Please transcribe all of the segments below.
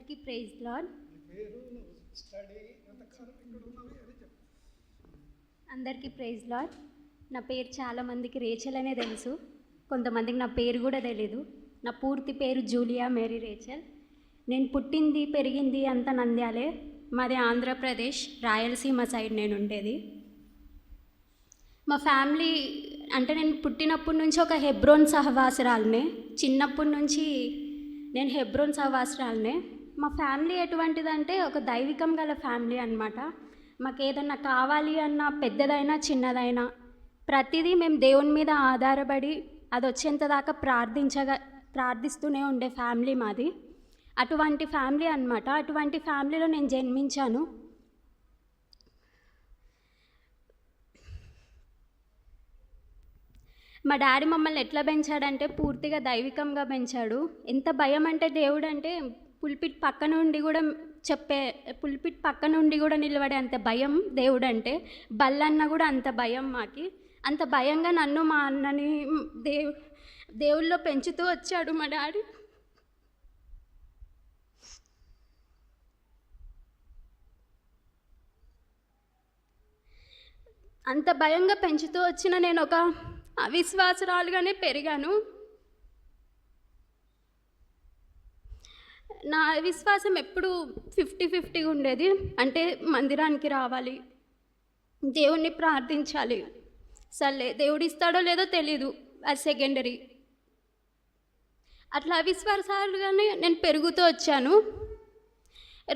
అందరికీ praise lord. అందరికీ praise lord. నా పేరు చాలామందికి రేచల్ అనే తెలుసు, కొంతమందికి నా పేరు కూడా తెలీదు. నా పూర్తి పేరు జూలియా మేరీ రేచల్. నేను పుట్టింది పెరిగింది అంతా నంద్యాలే. మాది ఆంధ్రప్రదేశ్ రాయలసీమ సైడ్ నేను ఉండేది. మా ఫ్యామిలీ అంటే నేను పుట్టినప్పటి నుంచి ఒక హెబ్రోన్ సహవాసురాలనే. చిన్నప్పటి నుంచి నేను హెబ్రోన్ సహవాసురాలనే. మా ఫ్యామిలీ ఎటువంటిదంటే ఒక దైవికం గల ఫ్యామిలీ అన్నమాట. మాకు ఏదన్నా కావాలి అన్నా పెద్దదైనా చిన్నదైనా ప్రతిదీ మేము దేవుని మీద ఆధారపడి అది వచ్చేంత దాకా ప్రార్థిస్తూనే ఉండే ఫ్యామిలీ మాది. అటువంటి ఫ్యామిలీ అన్నమాట. అటువంటి ఫ్యామిలీలో నేను జన్మించాను. మా డాడీ మమ్మల్ని ఎట్లా పెంచాడంటే పూర్తిగా దైవికంగా పెంచాడు. ఎంత భయం అంటే దేవుడు అంటే పుల్పిట్ పక్క నుండి కూడా నిలబడే అంత భయం దేవుడు అంటే. బల్లన్న కూడా అంత భయం మాకి. అంత భయంగా నన్ను మా అన్నని దేవుళ్ళో పెంచుతూ వచ్చాడు మా డాడీ. అంత భయంగా పెంచుతూ వచ్చిన నేను ఒక అవిశ్వాసరాలుగానే పెరిగాను. నా విశ్వాసం ఎప్పుడు 50-50 ఉండేది. అంటే మందిరానికి రావాలి, దేవుణ్ణి ప్రార్థించాలి, సర్లే దేవుడు ఇస్తాడో లేదో తెలీదు, అది సెకండరీ. అట్లా అవిశ్వాసాలుగానే నేను పెరుగుతూ వచ్చాను.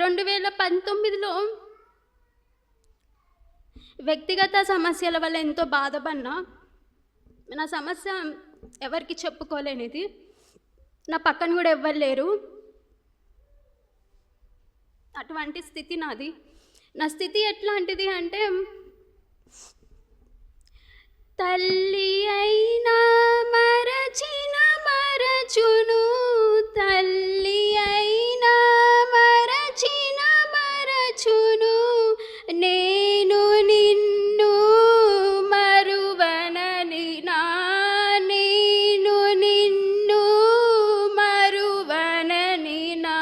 2019లో వ్యక్తిగత సమస్యల వల్ల ఎంతో బాధపడినా. నా సమస్య ఎవరికి చెప్పుకోలేనిది. నా పక్కన కూడా ఎవ్వరు లేరు. అటువంటి స్థితి నాది. నా స్థితి ఎట్లాంటిది అంటే తల్లి అయినా మరచిన మరచును, తల్లి అయినా మరచిన మరచును, నేను నిన్ను మరువనని నా, నేను నిన్ను మరువనని నా,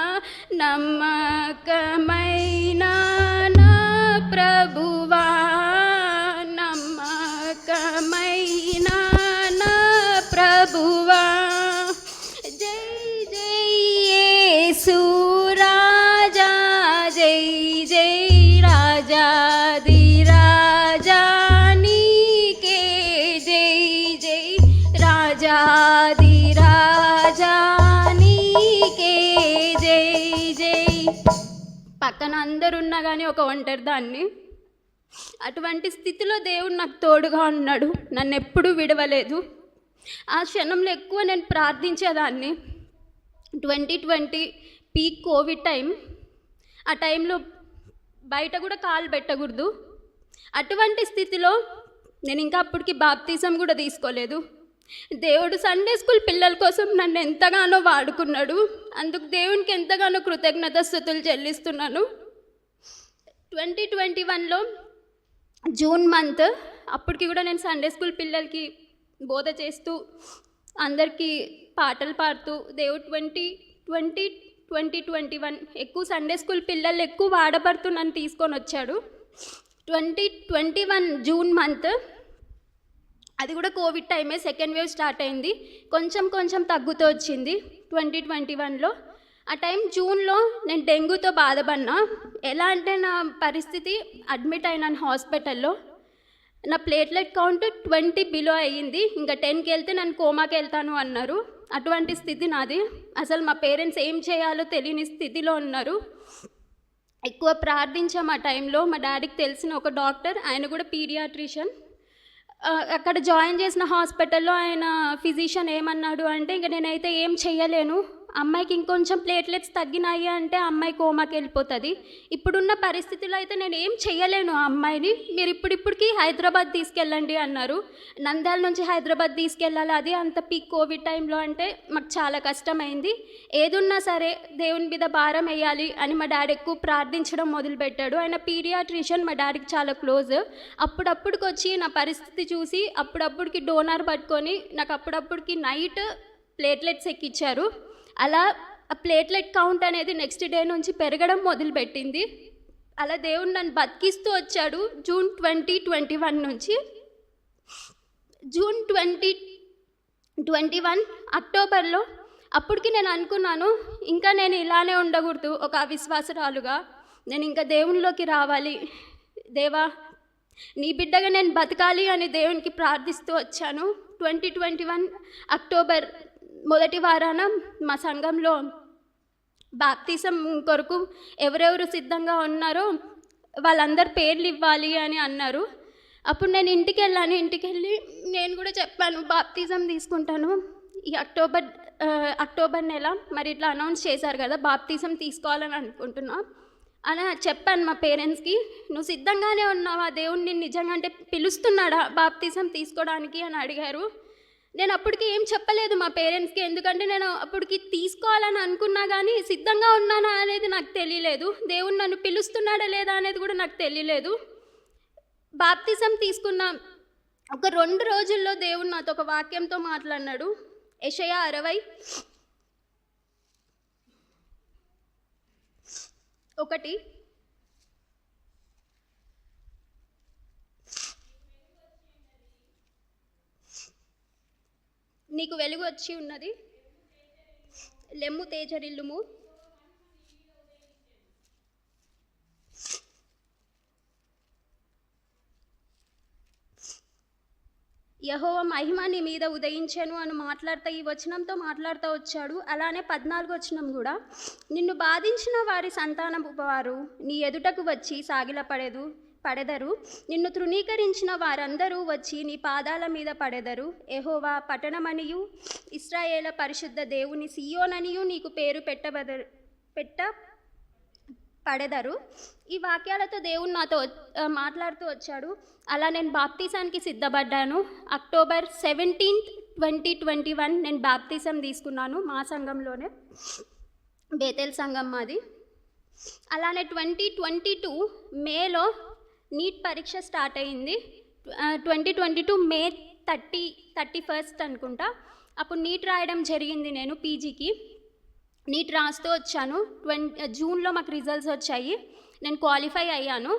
నమ్మకమైన నా ప్రభువా, నమ్మకమైన నా ప్రభువా. జై జై యేసు రాజా, జై జై రాజాది రాజా నీకే జై జై, రాజాది రాజా నీకే జై జై. పక్కన అందరున్నా కానీ ఒక ఒంటరి దాన్ని. అటువంటి స్థితిలో దేవుడు నాకు తోడుగా ఉన్నాడు, నన్ను ఎప్పుడూ విడవలేదు. ఆ క్షణంలో ఎక్కువ నేను ప్రార్థించేదాన్ని. 2020 పీక్ కోవిడ్ టైం. ఆ టైంలో బయట కూడా కాలు పెట్టకూడదు. అటువంటి స్థితిలో నేను ఇంకా అప్పటికి బాప్తిజం కూడా తీసుకోలేదు. దేవుడు సండే స్కూల్ పిల్లల కోసం నన్ను ఎంతగానో వాడుకున్నాడు. అందుకు దేవునికి ఎంతగానో కృతజ్ఞతాస్తుతులు చెల్లిస్తున్నాను. 2021లో జూన్ మంత్ అప్పటికి కూడా నేను సండే స్కూల్ పిల్లలకి బోధ చేస్తూ అందరికీ పాటలు పాడుతూ దేవుడు 2021 ఎక్కువ సండే స్కూల్ పిల్లలు ఎక్కువ వాడబడుతూ నన్ను తీసుకొని వచ్చాడు. 2021 జూన్ మంత్, అది కూడా కోవిడ్ టైమే, సెకండ్ వేవ్ స్టార్ట్ అయింది. కొంచెం తగ్గుతూ వచ్చింది 2021లో. ఆ టైం జూన్లో నేను డెంగ్యూతో బాధపడినా. ఎలా అంటే నా పరిస్థితి, అడ్మిట్ అయినాను హాస్పిటల్లో. నా ప్లేట్లెట్ కౌంట్ 20 బిలో అయ్యింది. ఇంకా 10కి వెళ్తే నన్ను కోమాకి వెళ్తాను అన్నారు. అటువంటి స్థితి నాది. అసలు మా పేరెంట్స్ ఏం చేయాలో తెలియని స్థితిలో ఉన్నారు. ఎక్కువ ప్రార్థించాం ఆ టైంలో. మా డాడీకి తెలిసిన ఒక డాక్టర్, ఆయన కూడా పీడియాట్రిషియన్. అక్కడ జాయిన్ చేసిన హాస్పిటల్లో ఆయన ఫిజిషియన్ ఏమన్నాడు అంటే, ఇంక నేనైతే ఏం చెయ్యలేను, అమ్మాయికి ఇంకొంచెం ప్లేట్లెట్స్ తగ్గినాయి అంటే అమ్మాయి కోమాకి వెళ్ళిపోతుంది. ఇప్పుడున్న పరిస్థితిలో అయితే నేను ఏం చెయ్యలేను ఆ అమ్మాయిని, మీరు ఇప్పటికి హైదరాబాద్ తీసుకెళ్ళండి అన్నారు. నంద్యాల నుంచి హైదరాబాద్ తీసుకెళ్ళాలి, అది అంత పీక్ కోవిడ్ టైంలో అంటే మాకు చాలా కష్టమైంది. ఏదున్నా సరే దేవుని మీద భారం వేయాలి అని మా డాడీ ఎక్కువ ప్రార్థించడం మొదలుపెట్టాడు. ఆయన పీడియాట్రిషియన్, మా డాడీకి చాలా క్లోజ్. అప్పుడప్పుడుకి వచ్చి నా పరిస్థితి చూసి అప్పుడప్పుడుకి డోనర్ పట్టుకొని నాకు అప్పుడప్పుడుకి నైట్ ప్లేట్లెట్స్ ఎక్కిచ్చారు. అలా ఆ ప్లేట్లెట్ కౌంట్ అనేది నెక్స్ట్ డే నుంచి పెరగడం మొదలుపెట్టింది. అలా దేవుడు నన్ను బతికిస్తూ వచ్చాడు. జూన్ 2021 నుంచి జూన్ 2021 అక్టోబర్లో అప్పటికి నేను అనుకున్నాను, ఇంకా నేను ఇలానే ఉండకూడదు ఒక అవిశ్వాసరాలుగా, నేను ఇంకా దేవునిలోకి రావాలి, దేవా నీ బిడ్డగా నేను బతకాలి అని దేవునికి ప్రార్థిస్తూ వచ్చాను. 2021 అక్టోబర్ మొదటి వారాన మా సంఘంలో బాప్తిసం కొరకు ఎవరెవరు సిద్ధంగా ఉన్నారో వాళ్ళందరి పేర్లు ఇవ్వాలి అని అన్నారు. అప్పుడు నేను ఇంటికి వెళ్ళి నేను కూడా చెప్పాను, బాప్తిజం తీసుకుంటాను ఈ అక్టోబర్ నెల, మరి ఇట్లా అనౌన్స్ చేశారు కదా, బాప్తిజం తీసుకోవాలని అనుకుంటున్నా అని చెప్పాను మా పేరెంట్స్కి. నువ్వు సిద్ధంగానే ఉన్నావా, దేవుణ్ణి నిజంగా అంటే పిలుస్తున్నాడా బాప్తిజం తీసుకోవడానికి అని అడిగారు. నేను అప్పటికి ఏం చెప్పలేదు మా పేరెంట్స్కి, ఎందుకంటే నేను అప్పటికి తీసుకోవాలని అనుకున్నా కానీ సిద్ధంగా ఉన్నానా అనేది నాకు తెలియలేదు, దేవుడు నన్ను పిలుస్తున్నాడా లేదా అనేది కూడా నాకు తెలియలేదు. బాప్తిజం తీసుకున్న ఒక 2 రోజుల్లో దేవుడు నాతో ఒక వాక్యంతో మాట్లాడినాడు. యెషయా 60:1 నీకు వెలుగు వచ్చి ఉన్నది, లెమ్ము తేజరిల్లుము, యెహోవా మహిమ నీ మీద ఉదయించెను అని మాట్లాడుతూ ఈ వచనంతో మాట్లాడుతూ వచ్చాడు. అలానే 14 వచనం కూడా, నిన్ను బాధించిన వారి సంతానపు వారు నీ ఎదుటకు వచ్చి పడెదరు, నిన్ను తృణీకరించిన వారందరూ వచ్చి నీ పాదాల మీద పడెదరు. యెహోవా పట్టణమనియు ఇశ్రాయేలు పరిశుద్ధ దేవుని సియోననియు నీకు పేరు పడెదరు. ఈ వాక్యాలతో దేవుడు నాతో మాట్లాడుతూ వచ్చాడు. అలా నేను బాప్తిజానికి సిద్ధపడ్డాను. అక్టోబర్ 17, 2021 నేను బాప్తిజం తీసుకున్నాను మా సంఘంలోనే, బేతేల్ సంఘం మాది. అలానే 2022 మేలో నీట్ పరీక్ష స్టార్ట్ అయ్యింది. 2022 మే 31 అనుకుంటా, అప్పుడు నీట్ రాయడం జరిగింది. నేను పీజీకి నీట్ రాస్తూ వచ్చాను. జూన్లో మాకు రిజల్ట్స్ వచ్చాయి, నేను క్వాలిఫై అయ్యాను.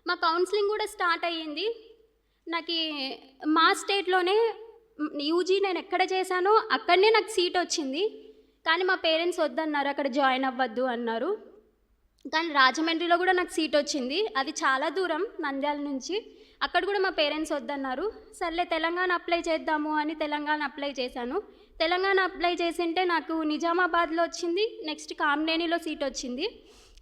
మా కౌన్సిలింగ్ కూడా స్టార్ట్ అయ్యింది. నాకు మా స్టేట్లోనే యూజీ నేను ఎక్కడ చేశానో అక్కడనే నాకు సీట్ వచ్చింది, కానీ మా పేరెంట్స్ వద్దన్నారు, అక్కడ జాయిన్ అవ్వద్దు అన్నారు. కానీ రాజమండ్రిలో కూడా నాకు సీట్ వచ్చింది, అది చాలా దూరం నంద్యాల నుంచి, అక్కడ కూడా మా పేరెంట్స్ వద్దన్నారు. సర్లే తెలంగాణ అప్లై చేద్దాము అని తెలంగాణ అప్లై చేశాను. తెలంగాణ అప్లై చేసింటే నాకు నిజామాబాద్లో వచ్చింది, నెక్స్ట్ కామినేనిలో సీట్ వచ్చింది.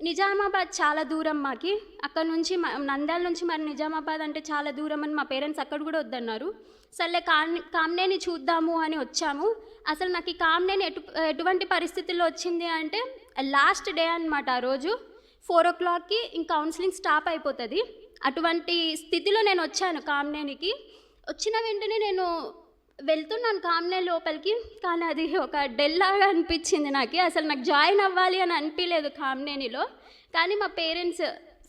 నిజామాబాద్ చాలా దూరం మాకి, అక్కడ నుంచి నంద్యాల నుంచి మరి నిజామాబాద్ అంటే చాలా దూరం అని మా పేరెంట్స్ అక్కడ కూడా వద్దన్నారు. సర్లే కామినేని చూద్దాము అని వచ్చాము. అసలు నాకు ఈ కామినేని ఎటువంటి పరిస్థితుల్లో వచ్చింది అంటే, లాస్ట్ డే అనమాట, ఆ రోజు 4 o'clockకి ఇంక కౌన్సిలింగ్ స్టాప్ అయిపోతుంది. అటువంటి స్థితిలో నేను వచ్చాను కామినేనికి. వచ్చిన వెంటనే నేను వెళ్తున్నాను కామినేని లోపలికి, కానీ అది ఒక డెల్లాగా అనిపించింది నాకు. అసలు నాకు జాయిన్ అవ్వాలి అని అనిపించలేదు కామినేనిలో, కానీ మా పేరెంట్స్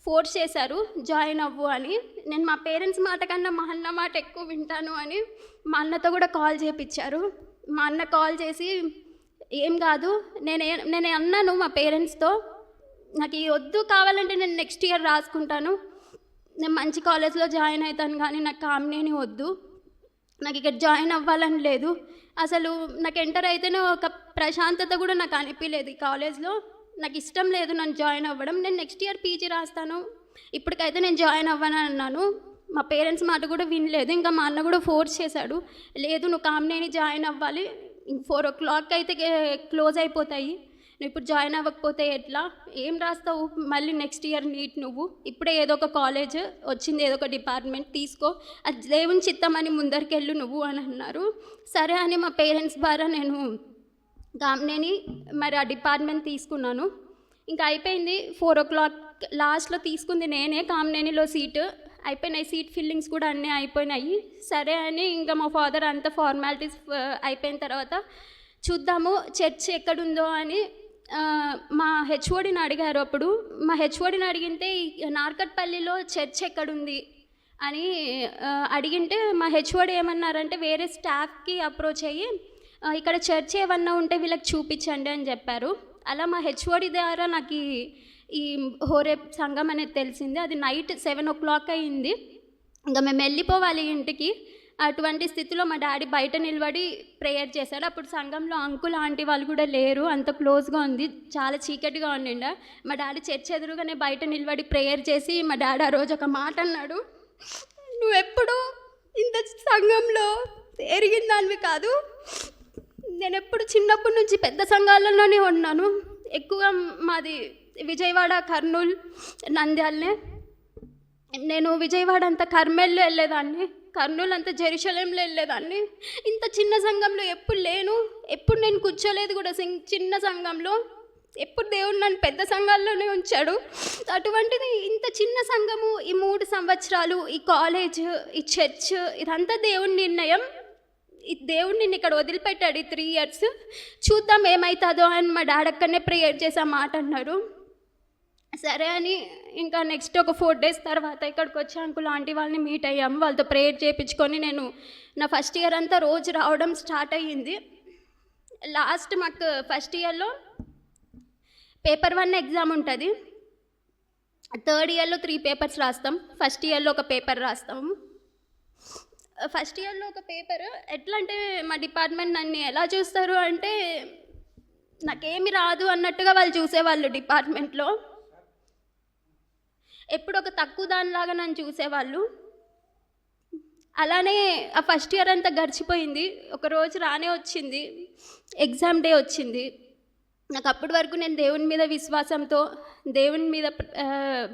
ఫోర్స్ చేశారు జాయిన్ అవ్వు అని. నేను మా పేరెంట్స్ మాట కన్నా మా అన్న మాట ఎక్కువ వింటాను అని మా అన్నతో కూడా కాల్ చేయించారు. మా అన్న కాల్ చేసి, ఏం కాదు, నేను అన్నాను మా పేరెంట్స్తో, నాకు ఈ వద్దు, కావాలంటే నేను నెక్స్ట్ ఇయర్ రాసుకుంటాను, నేను మంచి కాలేజ్లో జాయిన్ అవుతాను, కానీ నాకు కామినేని వద్దు, నాకు ఇక్కడ జాయిన్ అవ్వాలని లేదు. అసలు నాకు ఎంటర్ అయితేనే ఒక ప్రశాంతత కూడా నాకు అనిపించలేదు ఈ కాలేజ్లో, నాకు ఇష్టం లేదు నన్ను జాయిన్ అవ్వడం, నేను నెక్స్ట్ ఇయర్ పీజీ రాస్తాను, ఇప్పటికైతే నేను జాయిన్ అవ్వను అన్నాను. మా పేరెంట్స్ మాట కూడా వినలేదు. ఇంకా మా అన్న కూడా ఫోర్స్ చేశాడు, లేదు నువ్వు కామినేని జాయిన్ అవ్వాలి, 4 o'clock అయితే క్లోజ్ అయిపోతాయి, నువ్వు ఇప్పుడు జాయిన్ అవ్వకపోతే ఎట్లా, ఏం రాస్తావు మళ్ళీ నెక్స్ట్ ఇయర్ నీట్, నువ్వు ఇప్పుడే ఏదో ఒక కాలేజ్ వచ్చింది, ఏదో ఒక డిపార్ట్మెంట్ తీసుకో, అది దేవుని చిత్తమని ముందరికెళ్ళు నువ్వు అని అన్నారు. సరే అని మా పేరెంట్స్ ద్వారా నేను కామినేని మరి ఆ డిపార్ట్మెంట్ తీసుకున్నాను. ఇంకా అయిపోయింది. 4 o'clock లాస్ట్లో తీసుకుంది నేనే కామినేనిలో సీటు. అయిపోయినాయి, సీట్ ఫిల్లింగ్స్ కూడా అన్నీ అయిపోయినాయి. సరే అని ఇంకా మా ఫాదర్ అంతా ఫార్మాలిటీస్ అయిపోయిన తర్వాత చూద్దాము చర్చ్ ఎక్కడుందో అని మా హెచ్ఓడిని అడిగారు. అప్పుడు మా హెచ్ఓడిని అడిగితే నార్కట్పల్లిలో చర్చ్ ఎక్కడుంది అని అడిగింటే మా హెచ్ఓడి ఏమన్నారంటే, వేరే స్టాఫ్కి అప్రోచ్ అయ్యి ఇక్కడ చర్చ్ ఏమన్నా ఉంటే వీళ్ళకి చూపించండి అని చెప్పారు. అలా మా హెచ్ఓడి ద్వారా నాకు ఈ హోరేబ్ సంఘం అనేది తెలిసింది. అది నైట్ 7 అయింది. ఇంకా మేము వెళ్ళిపోవాలి ఇంటికి. అటువంటి స్థితిలో మా డాడీ బయట నిలబడి ప్రేయర్ చేశాడు. అప్పుడు సంఘంలో అంకుల్ ఆంటీ వాళ్ళు కూడా లేరు, అంత క్లోజ్గా ఉంది, చాలా చీకటిగా ఉండిండ. మా డాడీ చర్చ్ ఎదురుగానే బయట నిలబడి ప్రేయర్ చేసి మా డాడీ ఆ రోజు ఒక మాట అన్నాడు, నువ్వెప్పుడు ఇంత సంఘంలో ఎరిగిన దానివి కాదు, నేను ఎప్పుడు చిన్నప్పటి నుంచి పెద్ద సంఘాలలోనే ఉన్నాను, ఎక్కువ మాది విజయవాడ, కర్నూలు, నంద్యాలనే. నేను విజయవాడ అంతా కర్మెల్లో వెళ్ళేదాన్ని, కర్నూలు అంతా జెరూసలేంలో వెళ్ళేదాన్ని. ఇంత చిన్న సంఘంలో ఎప్పుడు లేను, ఎప్పుడు నేను కూర్చోలేదు కూడా చిన్న సంఘంలో. ఎప్పుడు దేవుడు నన్ను పెద్ద సంఘాల్లోనే ఉంచాడు. అటువంటిది ఇంత చిన్న సంఘము, ఈ 3 సంవత్సరాలు, ఈ కాలేజ్, ఈ చర్చ్, ఇదంతా దేవుని నిర్ణయం. ఈ దేవుడు నిన్ను ఇక్కడ వదిలిపెట్టాడు ఈ 3 years, చూద్దాం ఏమవుతుందో అని మా డాడీ అక్కడనే ప్రేయర్ చేసి ఆ మాట అన్నారు. సరే అని ఇంకా నెక్స్ట్ ఒక 4 days తర్వాత ఇక్కడికి వచ్చి అంకుల్ ఆంటీ వాళ్ళని మీట్ అయ్యాము. వాళ్ళతో ప్రేయర్ చేయించుకొని నేను నా ఫస్ట్ ఇయర్ అంతా రోజు రావడం స్టార్ట్ అయ్యింది. లాస్ట్ మాకు ఫస్ట్ ఇయర్లో పేపర్ 1 ఎగ్జామ్ ఉంటుంది. థర్డ్ ఇయర్లో 3 పేపర్స్ రాస్తాం. ఫస్ట్ ఇయర్లో ఒక పేపర్ రాస్తాము. ఫస్ట్ ఇయర్లో ఒక పేపర్ ఎట్లా అంటే మా డిపార్ట్మెంట్ నన్ను ఎలా చూస్తారు అంటే నాకేమి రాదు అన్నట్టుగా వాళ్ళు చూసేవాళ్ళు. డిపార్ట్మెంట్లో ఎప్పుడు ఒక తక్కువ దానిలాగా నన్ను చూసేవాళ్ళు. అలానే ఆ ఫస్ట్ ఇయర్ అంతా గడిచిపోయింది. ఒకరోజు రానే వచ్చింది, ఎగ్జామ్ డే వచ్చింది. నాకు అప్పటి వరకు నేను దేవుని మీద విశ్వాసంతో, దేవుని మీద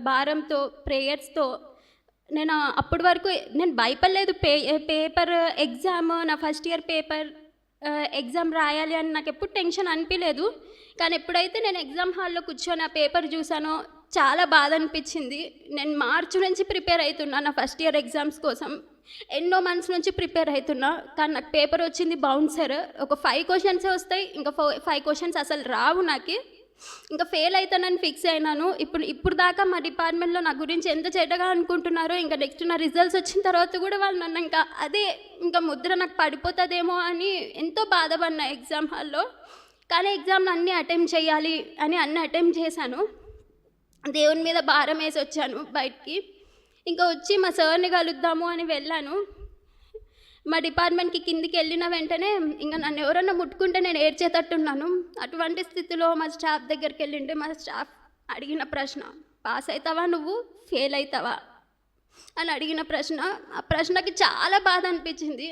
భారంతో, ప్రేయర్స్తో నేను అప్పటి వరకు నేను భయపడలేదు. పేపర్ ఎగ్జామ్, నా ఫస్ట్ ఇయర్ పేపర్ ఎగ్జామ్ రాయాలి అని నాకు ఎప్పుడు టెన్షన్ అనిపించలేదు. కానీ ఎప్పుడైతే నేను ఎగ్జామ్ హాల్లో కూర్చొని ఆ పేపర్ చూసానో చాలా బాధ అనిపించింది. నేను మార్చి నుంచి ప్రిపేర్ అవుతున్నా నా ఫస్ట్ ఇయర్ ఎగ్జామ్స్ కోసం, ఎన్నో మంత్స్ నుంచి ప్రిపేర్ అవుతున్నా. కానీ నాకు పేపర్ వచ్చింది బౌన్సర్. ఒక 5 questions వస్తాయి, ఇంకా 5 questions అసలు రావు నాకు. ఇంకా ఫెయిల్ అవుతానని ఫిక్స్ అయినాను. ఇప్పుడు దాకా మా డిపార్ట్మెంట్లో నా గురించి ఎంత చెడ్డగా అనుకుంటున్నారో, ఇంకా నెక్స్ట్ నా రిజల్ట్స్ వచ్చిన తర్వాత కూడా వాళ్ళు నన్ను ఇంకా ముద్ర నాకు పడిపోతుందేమో అని ఎంతో బాధపడినా ఎగ్జామ్ హాల్లో. కానీ ఎగ్జామ్ని అన్నీ అటెంప్ట్ చేయాలి అని అన్నీ అటెంప్ట్ చేశాను. దేవుని మీద భారం వేసి వచ్చాను బయటికి. ఇంకా వచ్చి మా సార్ని కలుద్దాము అని వెళ్ళాను. మా డిపార్ట్మెంట్కి కిందికి వెళ్ళిన వెంటనే ఇంకా నన్ను ఎవరన్నా ముట్టుకుంటే నేను ఏడ్చేటట్టున్నాను. అటువంటి స్థితిలో మా స్టాఫ్ దగ్గరికి వెళ్ళింటే మా స్టాఫ్ అడిగిన ప్రశ్న, పాస్ అవుతావా నువ్వు, ఫెయిల్ అవుతావా అని అడిగిన ప్రశ్న. ఆ ప్రశ్నకి చాలా బాధ అనిపించింది.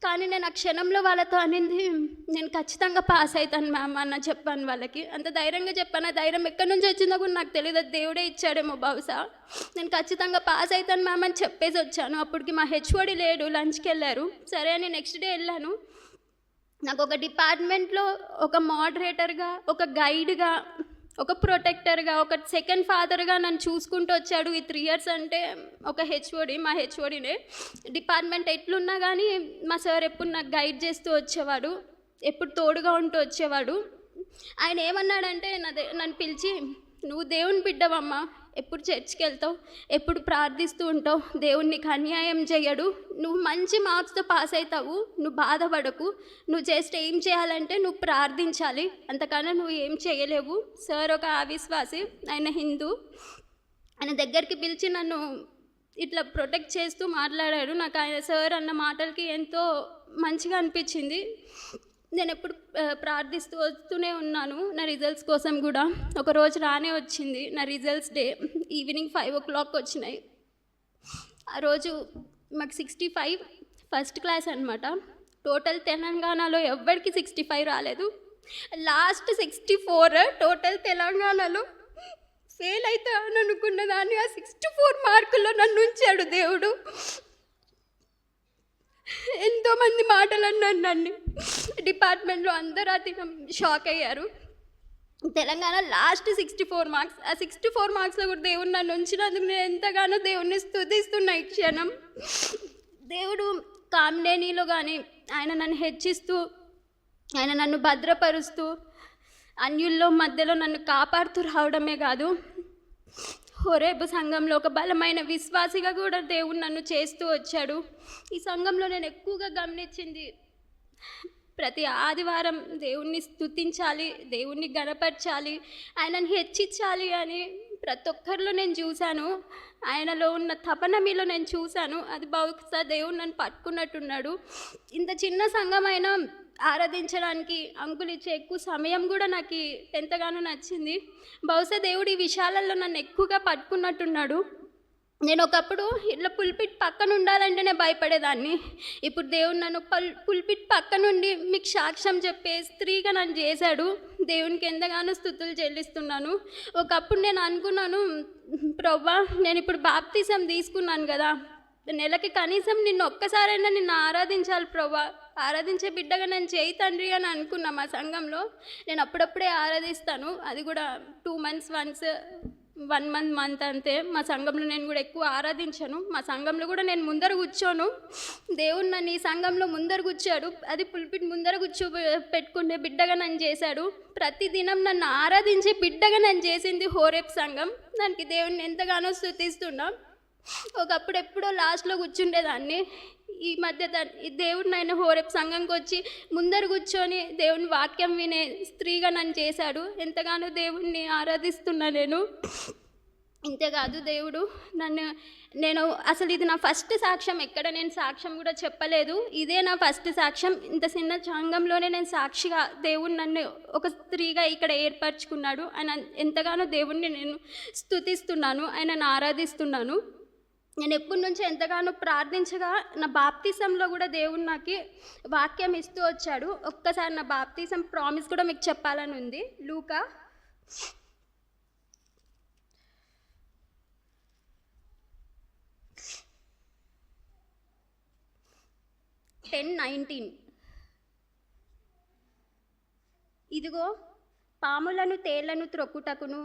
కానీ నేను ఆ క్షణంలో వాళ్ళతో అనింది, నేను ఖచ్చితంగా పాస్ అవుతాను మ్యామ్ అన్న చెప్పాను వాళ్ళకి. అంత ధైర్యంగా చెప్పాను. ఆ ధైర్యం ఎక్కడి నుంచి వచ్చిందో కూడా నాకు తెలియదు, దేవుడే ఇచ్చాడేమో బహుశా. నేను ఖచ్చితంగా పాస్ అవుతాను మ్యామ్ అని చెప్పేసి వచ్చాను. అప్పటికి మా హెచ్ఓడి లేడు, లంచ్కి వెళ్ళారు. సరే అని నెక్స్ట్ డే వెళ్ళాను. నాకు ఒక డిపార్ట్మెంట్లో ఒక మోడరేటర్గా, ఒక గైడ్గా, ఒక ప్రొటెక్టర్గా, ఒక సెకండ్ ఫాదర్గా నన్ను చూసుకుంటూ వచ్చాడు ఈ 3 years. అంటే ఒక హెచ్ఓడి, మా హెచ్ఓడినే. డిపార్ట్మెంట్ ఎట్లున్నా కానీ మా సార్ ఎప్పుడు నాకు గైడ్ చేస్తూ వచ్చేవాడు, ఎప్పుడు తోడుగా ఉంటూ వచ్చేవాడు. ఆయన ఏమన్నాడంటే నన్ను పిలిచి, నువ్వు దేవుని బిడ్డవమ్మా, ఎప్పుడు చర్చ్కి వెళ్తావు, ఎప్పుడు ప్రార్థిస్తూ ఉంటావు, దేవుడు నీకు అన్యాయం చేయడు, నువ్వు మంచి మార్క్స్తో పాస్ అవుతావు, నువ్వు బాధపడకు, నువ్వు జస్ట్ ఏం చేయాలంటే నువ్వు ప్రార్థించాలి, అంతకన్నా నువ్వు ఏం చేయలేవు. సార్ ఒక అవిశ్వాసి, ఆయన హిందూ. ఆయన దగ్గరికి పిలిచి నన్ను ఇట్లా ప్రొటెక్ట్ చేస్తూ మాట్లాడాడు. నాకు ఆయన సార్ అన్న మాటలకి ఎంతో మంచిగా అనిపించింది. నేను ఎప్పుడు ప్రార్థిస్తూ వస్తూనే ఉన్నాను నా రిజల్ట్స్ కోసం కూడా. ఒకరోజు రానే వచ్చింది నా రిజల్ట్స్ డే. ఈవినింగ్ 5 o'clock వచ్చినాయి. ఆ రోజు మాకు 65 ఫస్ట్ క్లాస్ అనమాట. టోటల్ తెలంగాణలో ఎవ్వరికి 65 రాలేదు. లాస్ట్ 64 టోటల్ తెలంగాణలో. ఫెయిల్ అవుతా అని అనుకున్న దాన్ని ఆ 64 మార్కుల్లో నన్ను ఉంచాడు దేవుడు. ఎంతోమంది మాటలు అన్నారు నన్ను. డిపార్ట్మెంట్లో అందరూ అధికం షాక్ అయ్యారు. Telangana last 64 marks. ఆ 64 మార్క్స్లో కూడా దేవుడు నన్ను ఉంచినందుకు నేను ఎంతగానో దేవుడిని స్తుతిస్తున్నా ఈ క్షణం. దేవుడు కామినేనిలో కానీ ఆయన నన్ను హెచ్చిస్తూ, ఆయన నన్ను భద్రపరుస్తూ, అన్యుల్లో మధ్యలో నన్ను కాపాడుతూ రావడమే కాదు, హోరేబు సంఘంలో ఒక బలమైన విశ్వాసిగా కూడా దేవుడు నన్ను చేస్తూ వచ్చాడు. ఈ సంఘంలో నేను ఎక్కువగా గమనించింది ప్రతి ఆదివారం దేవుణ్ణి స్తుతించాలి, దేవుణ్ణి గణపరచాలి, ఆయనని హెచ్చించాలి అని ప్రతి ఒక్కరిలో నేను చూశాను. ఆయనలో ఉన్న తపన మీలో నేను చూశాను. అది బహుశా దేవుడు నన్ను పట్టుకున్నట్టున్నాడు. ఇంత చిన్న సంఘమైన ఆరాధించడానికి అంకులు ఇచ్చే ఎక్కువ సమయం కూడా నాకు ఎంతగానో నచ్చింది. బహుశా దేవుడు ఈ విషయాలలో నన్ను ఎక్కువగా పట్టుకున్నట్టున్నాడు. నేను ఒకప్పుడు ఇట్లా పుల్పిట్ పక్కన ఉండాలంటేనే భయపడేదాన్ని. ఇప్పుడు దేవుడు నన్ను పుల్పిట్ పక్క నుండి మీకు సాక్ష్యం చెప్పే స్త్రీగా నన్ను చేశాడు. దేవునికి ఎంతగానో స్తుతులు చెల్లిస్తున్నాను. ఒకప్పుడు నేను అనుకున్నాను, ప్రభువా నేను ఇప్పుడు బాప్తిజం తీసుకున్నాను కదా, నెలకి కనీసం నిన్ను ఒక్కసారైనా నిన్ను ఆరాధించాలి ప్రభువా, ఆరాధించే బిడ్డగా నేను చేయి తండ్రి అని అనుకున్నా. మా సంఘంలో నేను అప్పుడప్పుడే ఆరాధిస్తాను, అది కూడా 2 months once, 1 month అంతే. మా సంఘంలో నేను కూడా ఎక్కువ ఆరాధించాను. మా సంఘంలో కూడా నేను ముందర కూర్చోను. దేవుడు నన్ను ఈ సంఘంలో ముందర కూర్చాడు. అది పుల్పిట్ ముందర పెట్టుకునే బిడ్డగా నన్ను చేశాడు. ప్రతిదినం నన్ను ఆరాధించే బిడ్డగా నన్ను చేసింది హోరేబ్ సంఘం. దానికి దేవుడిని ఎంతగానో స్తుతిస్తున్నా. ఒకప్పుడు ఎప్పుడో లాస్ట్లో కూర్చుండేదాన్ని. ఈ మధ్య దేవుడు నన్ను హోరేబ్ సంఘంకి వచ్చి ముందర కూర్చొని దేవుని వాక్యం వినే స్త్రీగా నన్ను చేశాడు. ఎంతగానో దేవుణ్ణి ఆరాధిస్తున్నా నేను. ఇంతేకాదు దేవుడు నేను అసలు ఇది నా ఫస్ట్ సాక్ష్యం. ఎక్కడ నేను సాక్ష్యం కూడా చెప్పలేదు. ఇదే నా ఫస్ట్ సాక్ష్యం. ఇంత చిన్న సంఘంలోనే నేను సాక్షిగా దేవుడు నన్ను ఒక స్త్రీగా ఇక్కడ ఏర్పరచుకున్నాడు. ఆయన ఎంతగానో దేవుణ్ణి నేను స్తుతిస్తున్నాను, ఆయనను ఆరాధిస్తున్నాను. నేను ఎప్పటి నుంచి ఎంతగానో ప్రార్థించగా నా బాప్తిజంలో కూడా దేవుడు నాకు వాక్యం ఇస్తూ వచ్చాడు. ఒక్కసారి నా బాప్తిజం ప్రామిస్ కూడా మీకు చెప్పాలని ఉంది. లూకా 10:19. ఇదిగో పాములను తేళ్లను త్రొక్కుటకును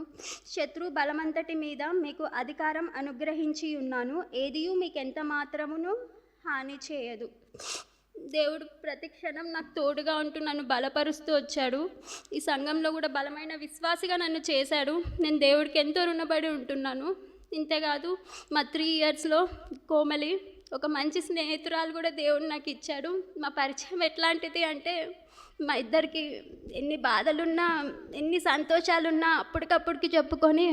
శత్రు బలమంతటి మీద మీకు అధికారం అనుగ్రహించి ఉన్నాను, ఏదియు మీకెంత మాత్రమును హాని చేయదు. దేవుడు ప్రతి క్షణం నాకు తోడుగా ఉంటూ నన్ను బలపరుస్తూ వచ్చాడు. ఈ సంఘంలో కూడా బలమైన విశ్వాసిగా నన్ను చేశాడు. నేను దేవుడికి ఎంతో రుణపడి ఉంటున్నాను. ఇంతేకాదు మా 3 yearsలో కోమలి ఒక మంచి స్నేహితురాలు కూడా దేవుడు నాకు ఇచ్చాడు. మా పరిచయం ఎట్లాంటిది అంటే, మా ఇద్దరికి ఎన్ని బాధలున్నా ఎన్ని సంతోషాలున్నా అప్పటికప్పుడుకి చెప్పుకొని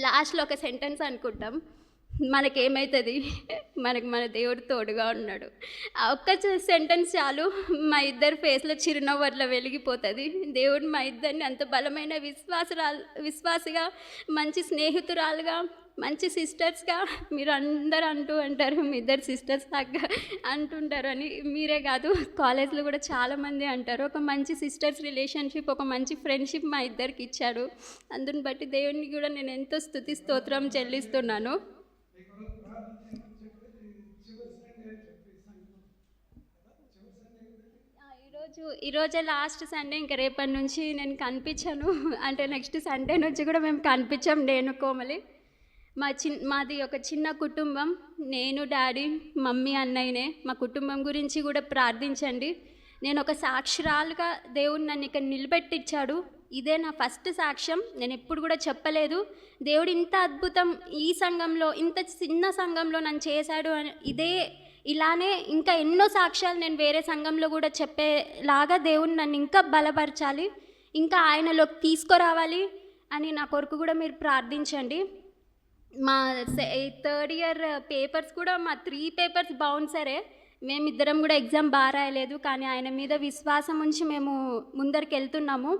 లాస్ట్లో ఒక సెంటెన్స్ అనుకుంటాం, మనకేమవుతుంది, మన దేవుడు తోడుగా ఉన్నాడు. ఆ ఒక్క సెంటెన్స్ చాలు మా ఇద్దరు ఫేస్లో చిరునవ్వు అట్లా వెలిగిపోతుంది. దేవుడు మా ఇద్దరిని అంత బలమైన విశ్వాసిగా, మంచి స్నేహితురాలుగా, మంచి సిస్టర్స్గా, మీరు అందరూ అంటారు మీ ఇద్దరు సిస్టర్స్ లాగా అంటుంటారు అని. మీరే కాదు, కాలేజ్లో కూడా చాలామంది అంటారు. ఒక మంచి సిస్టర్స్ రిలేషన్షిప్, ఒక మంచి ఫ్రెండ్షిప్ మా ఇద్దరికి ఇచ్చాడు. అందుని బట్టి దేవుడిని కూడా నేను ఎంతో స్తుతి స్తోత్రం చెల్లిస్తున్నాను. ఈరోజే లాస్ట్ సండే, ఇంకా రేపటి నుంచి నేను కనిపించాను. అంటే నెక్స్ట్ సండే నుంచి కూడా మేము కనిపించాం, నేను కోమలి. మాది ఒక చిన్న కుటుంబం. నేను, డాడీ, మమ్మీ, అన్నయ్యనే. మా కుటుంబం గురించి కూడా ప్రార్థించండి. నేను ఒక సాక్షురాలుగా దేవుడు నన్ను ఇక్కడ నిలబెట్టించాడు. ఇదే నా ఫస్ట్ సాక్ష్యం. నేను ఎప్పుడు కూడా చెప్పలేదు దేవుడు ఇంత అద్భుతం ఈ సంఘంలో, ఇంత చిన్న సంఘంలో నన్ను చేశాడు అని. ఇలానే ఇంకా ఎన్నో సాక్ష్యాలు నేను వేరే సంఘంలో కూడా చెప్పేలాగా దేవుడు నన్ను ఇంకా బలపరచాలి, ఇంకా ఆయనలోకి తీసుకురావాలి అని నా కొరకు కూడా మీరు ప్రార్థించండి. మా 3rd year పేపర్స్ కూడా మా 3 papers బౌన్సరే. మేమిద్దరం కూడా ఎగ్జామ్ బాగా రాయలేదు, కానీ ఆయన మీద విశ్వాసం ఉంచి మేము ముందరికి వెళ్తున్నాము.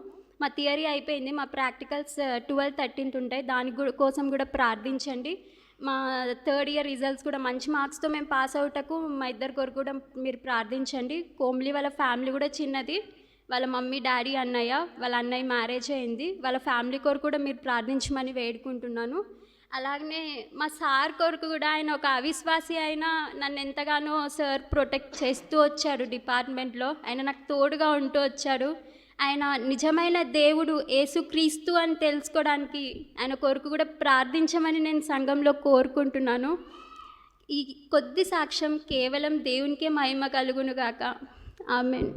మా థియరీ అయిపోయింది, మా ప్రాక్టికల్స్ 12th 13th ఉంటాయి. దాని కోసం కూడా ప్రార్థించండి. మా 3rd year రిజల్ట్స్ కూడా మంచి మార్క్స్తో మేము పాస్ అవుటకు మా ఇద్దరి కొరకు కూడా మీరు ప్రార్థించండి. కోమ్లీ వాళ్ళ ఫ్యామిలీ కూడా చిన్నది. వాళ్ళ మమ్మీ, డాడీ, అన్నయ్య, వాళ్ళ అన్నయ్య మ్యారేజ్ అయింది. వాళ్ళ ఫ్యామిలీ కొరకు కూడా మీరు ప్రార్థించమని వేడుకుంటున్నాను. అలాగనే మా సార్ కొరకు కూడా, ఆయన ఒక అవిశ్వాసి అయినా నన్ను ఎంతగానో సార్ ప్రొటెక్ట్ చేస్తూ వచ్చాడు డిపార్ట్మెంట్లో. ఆయన నాకు తోడుగా ఉంటూ వచ్చాడు. ఆయన నిజమైన దేవుడు యేసుక్రీస్తు అని తెలుసుకోవడానికి ఆయన కొరకు కూడా ప్రార్థించమని నేను సంఘంలో కోరుకుంటున్నాను. ఈ కొద్ది సాక్ష్యం కేవలం దేవునికే మహిమ కలుగును గాక. ఆమేన్.